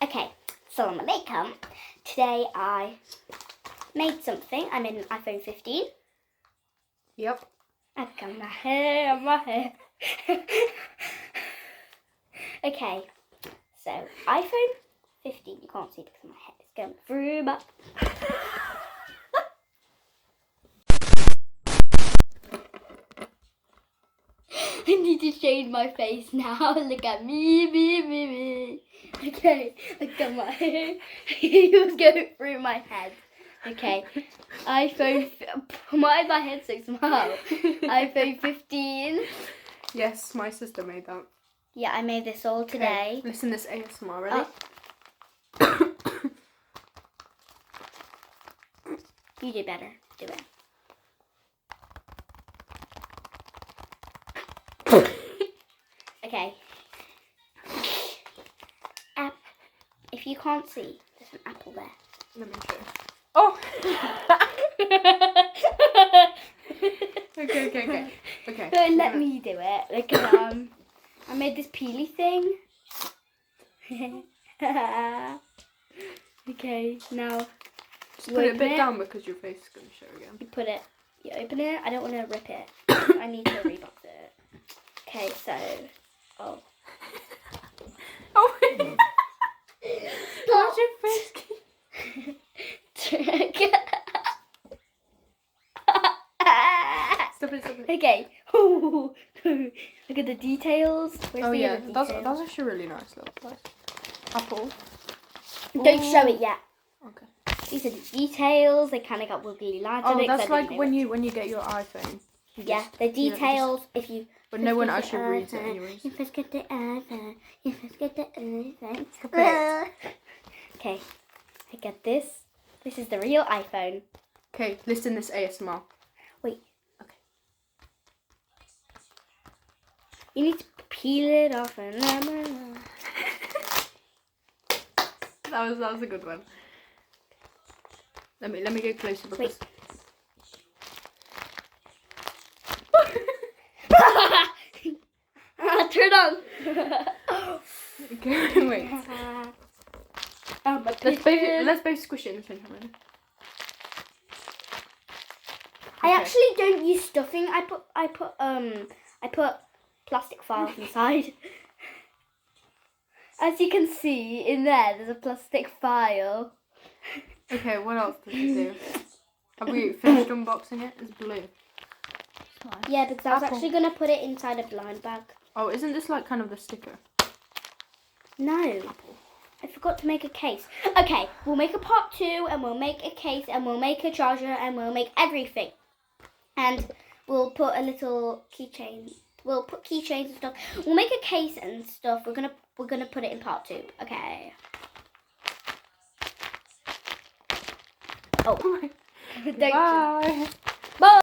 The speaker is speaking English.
Okay, Assalamu alaikum. Today I made something. I made an iPhone 15. Yep. I've got my hair. Okay, so iPhone 15. You can't see because my head is going through, but I need to shade my face now. Look at me. Okay, I got my hair. It was going through my head. Okay, iPhone. Why is my head so small? iPhone 15. Yes, my sister made that. Yeah, I made this all today. Okay, listen to this ASMR, ready? You do better. Do it. Okay. If you can't see, there's an apple there. Let me show you. Oh! Okay. Don't let me do it. Because I made this peely thing. Okay, now Just put it a bit down because your face is going to show again. You open it. I don't want to rip it. I need to rebox it. Okay, so, oh. How's your face? Stop it. Okay. Look at the details. Oh yeah, that's actually really nice. Look, apple. Don't show it yet. Okay. These are the details. They kind of got wiggly lines on it. Oh, that's like when you get your iPhone. Yeah, the details. If you. But no one actually reads it anyways. You first get the iPhone. You first get the iPhone. Okay, I get this. This is the real iPhone. Okay, listen to this ASMR. Wait. Okay. You need to peel it off and. That was a good one. Let me get closer because. Turn on. Okay, wait. Let's both squish it in the same time. I actually don't use stuffing. I put plastic files inside. As you can see in there's a plastic file. Okay, what else does it do? Have we finished unboxing it? It's blue. Nice. Yeah, because I was actually going to put it inside a blind bag. Oh, isn't this like kind of the sticker? No. I forgot to make a case. Okay, we'll make a part 2 and we'll make a case and we'll make a charger and we'll make everything. And we'll put a little keychain. We'll put keychains and stuff. We'll make a case and stuff. We're gonna put it in part 2. Okay. Oh. Bye. Bye.